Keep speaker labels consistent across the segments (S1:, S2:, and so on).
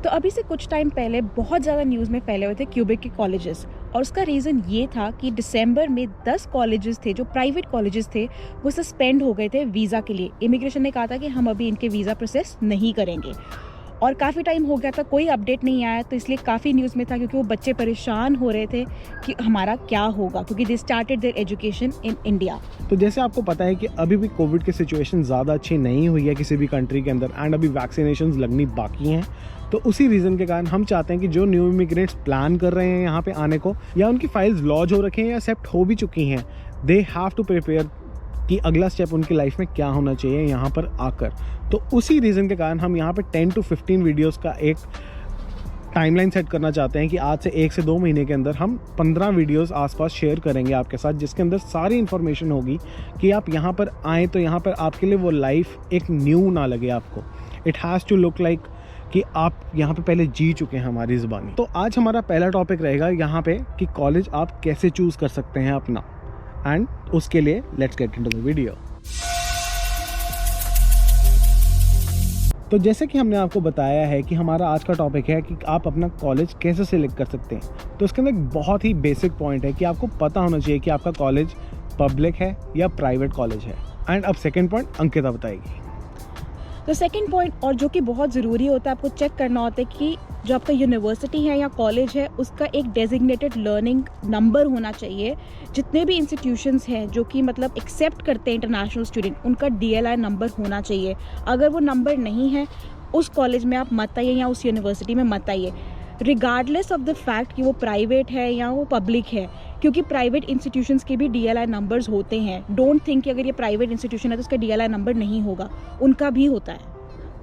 S1: तो अभी से कुछ टाइम पहले बहुत ज़्यादा न्यूज़ में फैले हुए थे क्यूबेक के कॉलेजेस, और उसका रीज़न ये था कि दिसंबर में 10 कॉलेजेस थे जो प्राइवेट कॉलेजेस थे वो सस्पेंड हो गए थे वीज़ा के लिए। इमिग्रेशन ने कहा था कि हम अभी इनके वीज़ा प्रोसेस नहीं करेंगे, और काफ़ी टाइम हो गया था, कोई अपडेट नहीं आया, तो इसलिए काफ़ी न्यूज़ में था क्योंकि वो बच्चे परेशान हो रहे थे कि हमारा क्या होगा, क्योंकि they started there education in India.
S2: तो जैसे आपको पता है कि अभी भी कोविड की सिचुएशन ज़्यादा अच्छी नहीं हुई है किसी भी कंट्री के अंदर, एंड अभी वैक्सीनेशंस लगनी बाकी हैं। तो उसी रीज़न के कारण हम चाहते हैं कि जो न्यू इमिग्रेंट्स प्लान कर रहे हैं यहाँ पे आने को, या उनकी फाइल्स लॉन्च हो रखे हैं या एक्सेप्ट हो भी चुकी हैं, दे हैव टू प्रिपेयर कि अगला स्टेप उनकी लाइफ में क्या होना चाहिए यहाँ पर आकर। तो उसी रीज़न के कारण हम यहाँ पे 10 to 15 वीडियोस का एक टाइमलाइन सेट करना चाहते हैं कि आज से 1 से 2 महीने के अंदर हम 15 वीडियोस आसपास शेयर करेंगे आपके साथ, जिसके अंदर सारी इन्फॉर्मेशन होगी कि आप यहाँ पर आएँ तो यहाँ पर आपके लिए वो लाइफ एक न्यू ना लगे आपको। It has to look like कि आप यहाँ पे पहले जी चुके हैं हमारी ज़ुबानी। तो आज हमारा पहला टॉपिक रहेगा यहाँ पे कि कॉलेज आप कैसे चूज़ कर सकते हैं अपना, एंड उसके लिए let's get into the video. तो जैसे कि हमने आपको बताया है कि हमारा आज का टॉपिक है कि आप अपना कॉलेज कैसे सिलेक्ट कर सकते हैं। तो इसके अंदर एक बहुत ही बेसिक पॉइंट है कि आपको पता होना चाहिए कि आपका कॉलेज पब्लिक है या प्राइवेट कॉलेज है। एंड अब सेकंड पॉइंट अंकिता बताएगी।
S1: तो सेकंड पॉइंट, और जो कि बहुत ज़रूरी होता है, आपको चेक करना होता है कि जो आपका यूनिवर्सिटी है या कॉलेज है उसका एक डेजिग्नेटेड लर्निंग नंबर होना चाहिए। जितने भी इंस्टीट्यूशंस हैं जो कि मतलब एक्सेप्ट करते हैं इंटरनेशनल स्टूडेंट, उनका DLI नंबर होना चाहिए। अगर वो नंबर नहीं है, उस कॉलेज में आप मत आइए या उस यूनिवर्सिटी में मत आइए, रिगार्डलेस ऑफ द फैक्ट कि वो प्राइवेट है या वो पब्लिक है, क्योंकि प्राइवेट इंस्टीट्यूशंस के भी DLI नंबर्स होते हैं। डोंट थिंक कि अगर ये प्राइवेट इंस्टीट्यूशन है तो उसका DLI नंबर नहीं होगा, उनका भी होता है।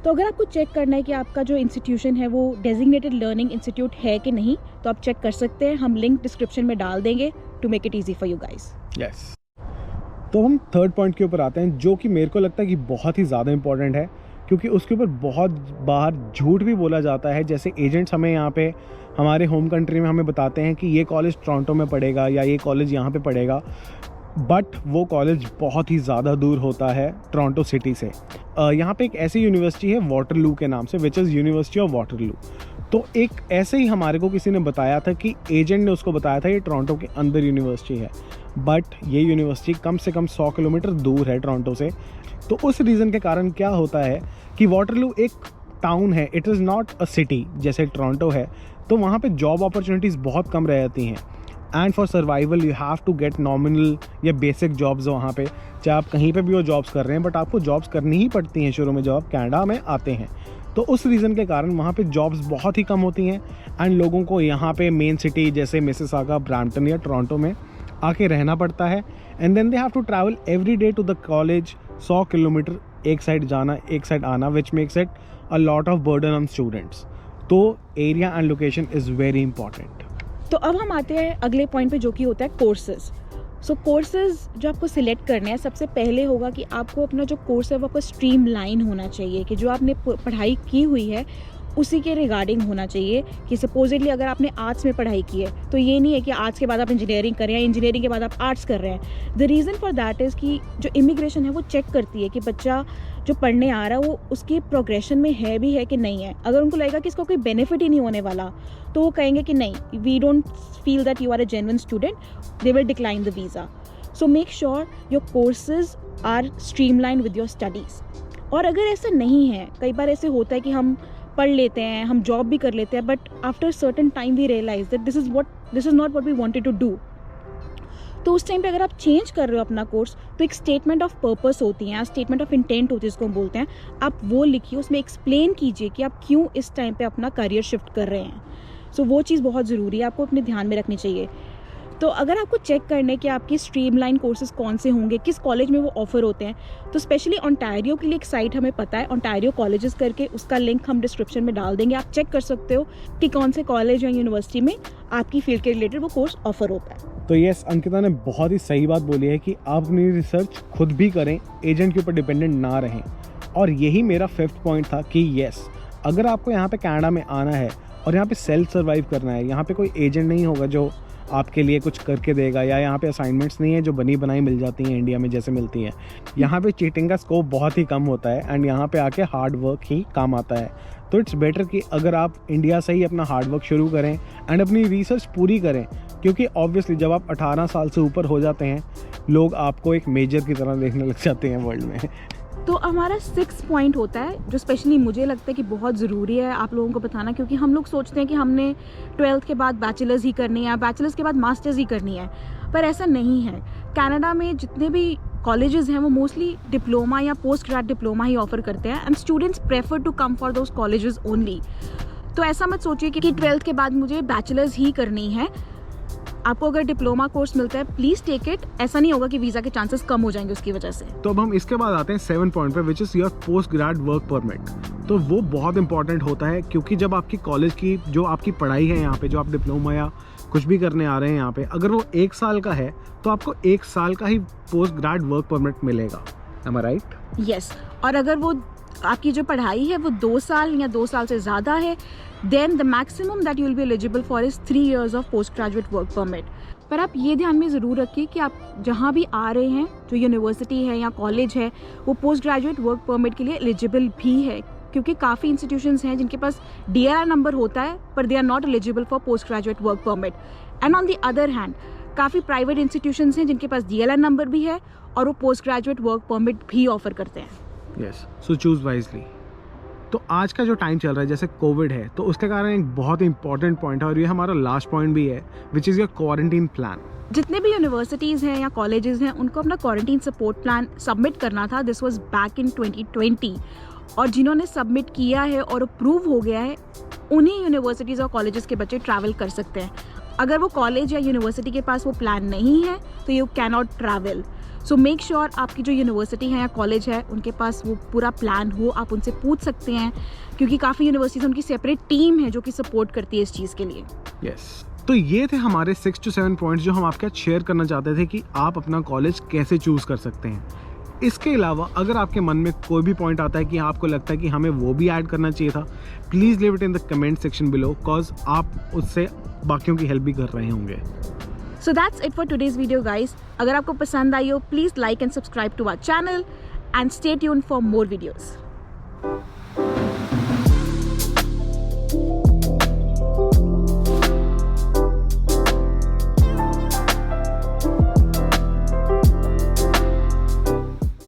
S1: तो अगर आपको चेक करना है कि आपका जो इंस्टीट्यूशन है वो डेजिग्नेटेड लर्निंग इंस्टीट्यूट है कि नहीं, तो आप चेक कर सकते हैं। हम लिंक डिस्क्रिप्शन में डाल देंगे to make it easy for you guys.
S2: Yes. तो हम थर्ड पॉइंट के ऊपर आते हैं, जो कि मेरे को लगता है कि बहुत ही ज़्यादा इंपॉर्टेंट है, क्योंकि उसके ऊपर बहुत बार झूठ भी बोला जाता है। जैसे एजेंट्स हमें यहाँ पे हमारे होम कंट्री में हमें बताते हैं कि ये कॉलेज टोरंटो में पड़ेगा या ये कॉलेज यहाँ पे पड़ेगा, बट वो कॉलेज बहुत ही ज़्यादा दूर होता है टोरंटो सिटी से। यहाँ पे एक ऐसी यूनिवर्सिटी है वाटरलू के नाम से, which is university of Waterloo. तो एक ऐसे ही हमारे को किसी ने बताया था कि एजेंट ने उसको बताया था ये टोरंटो के अंदर यूनिवर्सिटी है, बट ये यूनिवर्सिटी कम से कम 100 किलोमीटर दूर है टोरंटो से। तो उस रीज़न के कारण क्या होता है कि वाटरलू एक टाउन है, it is not a city जैसे टोरंटो है। तो वहाँ पे जॉब अपॉर्चुनिटीज़ बहुत कम रह जाती हैं, and for survival you have to get nominal या बेसिक जॉब्स वहाँ पे। चाहे आप कहीं पे भी वो जॉब्स कर रहे हैं, बट आपको जॉब्स करनी ही पड़ती हैं शुरू में जब आप कनाडा में आते हैं। तो उस रीज़न के कारण वहाँ पे जॉब्स बहुत ही कम होती हैं, एंड लोगों को यहाँ पे मेन सिटी जैसे मिसिसागा, ब्रैम्पटन या टोरंटो में आके रहना पड़ता है। And then they have to travel every day to the college, 100 kilometre एक साइड जाना एक साइड आना, which makes it a lot of burden on students. तो area and location is very important.
S1: तो अब हम आते हैं अगले पॉइंट पे, जो कि होता है कोर्सेज। सो कोर्सेज जो आपको सिलेक्ट करने हैं, सबसे पहले होगा कि आपको अपना जो कोर्स है वो आपको स्ट्रीम लाइन होना चाहिए, कि जो आपने पढ़ाई की हुई है उसी के रिगार्डिंग होना चाहिए। कि सपोजिटली अगर आपने आर्ट्स में पढ़ाई की है तो ये नहीं है कि आर्ट्स के बाद आप इंजीनियरिंग करें या इंजीनियरिंग के बाद आप आर्ट्स कर रहे हैं। The reason for that is कि जो इमिग्रेशन है वो चेक करती है कि बच्चा जो पढ़ने आ रहा है वो उसकी प्रोग्रेशन में है भी है कि नहीं है। अगर उनको लगेगा कि इसको कोई बेनिफिट ही नहीं होने वाला तो वो कहेंगे कि नहीं, we don't feel that you are a genuine student, they will decline the visa. So make sure your courses are streamline with your studies. और अगर ऐसा नहीं है, कई बार ऐसे होता है कि हम पढ़ लेते हैं, हम जॉब भी कर लेते हैं, but after certain time we realise that this is not what we wanted to do. तो उस टाइम पे अगर आप चेंज कर रहे हो अपना कोर्स, तो एक स्टेटमेंट ऑफ पर्पस होती है, स्टेटमेंट ऑफ इंटेंट होती है जिसको हम बोलते हैं, आप वो लिखिए, उसमें एक्सप्लेन कीजिए कि आप क्यों इस टाइम पे अपना करियर शिफ्ट कर रहे हैं। सो वो चीज़ बहुत ज़रूरी है, आपको अपने ध्यान में रखनी चाहिए। तो अगर आपको चेक करने कि आपकी स्ट्रीमलाइन कोर्सेज कौन से होंगे, किस कॉलेज में वो ऑफर होते हैं, तो स्पेशली ओंटारियो के लिए एक साइट हमें पता है, ओंटारियो कॉलेजेस करके, उसका लिंक हम डिस्क्रिप्शन में डाल देंगे। आप चेक कर सकते हो कि कौन से कॉलेज या यूनिवर्सिटी में आपकी फील्ड के रिलेटेड वो कोर्स ऑफर होता है।
S2: तो यस, अंकिता ने बहुत ही सही बात बोली है कि आप अपनी रिसर्च खुद भी करें, एजेंट के ऊपर डिपेंडेंट ना रहें। और यही मेरा 5th पॉइंट था कि यस, अगर आपको यहाँ पे कनाडा में आना है और यहाँ पे सेल्फ सर्वाइव करना है, यहाँ पे कोई एजेंट नहीं होगा जो आपके लिए कुछ करके देगा, या यहाँ पे असाइनमेंट्स नहीं है जो बनी बनाई मिल जाती हैं इंडिया में जैसे मिलती हैं। यहाँ पे चीटिंग का स्कोप बहुत ही कम होता है एंड यहाँ पे आके हार्ड वर्क ही काम आता है। तो इट्स बेटर कि अगर आप इंडिया से ही अपना हार्ड वर्क शुरू करें एंड अपनी रिसर्च पूरी करें, क्योंकि ऑब्वियसली जब आप 18 साल से ऊपर हो जाते हैं लोग आपको एक मेजर की तरह देखने लग जाते हैं वर्ल्ड में।
S1: तो हमारा 6 पॉइंट होता है जो स्पेशली मुझे लगता है कि बहुत ज़रूरी है आप लोगों को बताना, क्योंकि हम लोग सोचते हैं कि हमने 12th के बाद बैचलर्स ही करनी है, बैचलर्स के बाद मास्टर्स ही करनी है, पर ऐसा नहीं है। कनाडा में जितने भी कॉलेजेस हैं वो मोस्टली डिप्लोमा या पोस्ट ग्रेड डिप्लोमा ही ऑफर करते हैं and students prefer to come for those colleges only. तो ऐसा मत सोचिए कि 12th के बाद मुझे बैचलर्स ही करनी है। आपको अगर डिप्लोमा कोर्स मिलता है प्लीज़ टेक इट, ऐसा नहीं होगा कि वीज़ा के चांसेस कम हो जाएंगे उसकी वजह से।
S2: तो अब हम इसके बाद आते हैं 7 पॉइंट पे, which is your post grade work permit. तो वो बहुत इंपॉर्टेंट होता है क्योंकि जब आपकी कॉलेज की जो आपकी पढ़ाई है यहाँ पे, जो आप डिप्लोमा या कुछ भी करने आ रहे हैं यहाँ पे, अगर वो 1 साल का है तो आपको 1 साल का ही पोस्ट ग्रेड वर्क परमिट मिलेगा। एम आई राइट?
S1: यस। और अगर वो आपकी जो पढ़ाई है वो 2 साल या 2 साल से ज़्यादा है, then the maximum that you will be eligible for is 3 years of post graduate work permit. पर आप ये ध्यान में ज़रूर रखिए कि आप जहाँ भी आ रहे हैं, जो यूनिवर्सिटी है या कॉलेज है, वो पोस्ट ग्रेजुएट वर्क परमिट के लिए एलिजिबल भी है, क्योंकि काफ़ी इंस्टीट्यूशंस हैं जिनके पास DLR नंबर होता है पर they are not eligible for post graduate work permit. And on the other hand काफ़ी प्राइवेट इंस्टीट्यूशंस हैं जिनके पास DLR नंबर भी है और वो पोस्ट ग्रेजुएट वर्क परमिट भी ऑफर करते हैं।
S2: Yes, so choose wisely. तो आज का जो टाइम चल रहा है जैसे कोविड है, तो उसके कारण एक बहुत इंपॉर्टेंट पॉइंट है और ये हमारा लास्ट पॉइंट भी है, which is your quarantine plan.
S1: जितने भी यूनिवर्सिटीज़ हैं या कॉलेजेस हैं उनको अपना क्वारंटीन सपोर्ट प्लान सबमिट करना था। दिस वाज बैक इन 2020 और जिन्होंने सबमिट किया है और अप्रूव हो गया है उन्हीं यूनिवर्सिटीज़ और कॉलेजेस के बच्चे ट्रैवल कर सकते हैं। अगर वो कॉलेज या यूनिवर्सिटी के पास वो प्लान नहीं है तो you can not travel. So make sure आपकी जो यूनिवर्सिटी है या कॉलेज है उनके पास वो पूरा प्लान हो, आप उनसे पूछ सकते हैं, क्योंकि काफ़ी यूनिवर्सिटीज़ उनकी सेपरेट टीम है जो कि सपोर्ट करती है इस चीज़ के लिए।
S2: यस, तो ये थे हमारे 6 to 7 पॉइंट्स जो हम आपके साथ शेयर करना चाहते थे कि आप अपना कॉलेज कैसे चूज़ कर सकते हैं। इसके अलावा अगर आपके मन में कोई भी पॉइंट आता है कि आपको लगता है कि हमें वो भी ऐड करना चाहिए था, please live it in the comment section below, cause आप उससे बाकियों की हेल्प भी कर रहे होंगे।
S1: So that's it for today's video guys. अगर आपको पसंद आई हो please like and subscribe to our channel and stay tuned for more videos.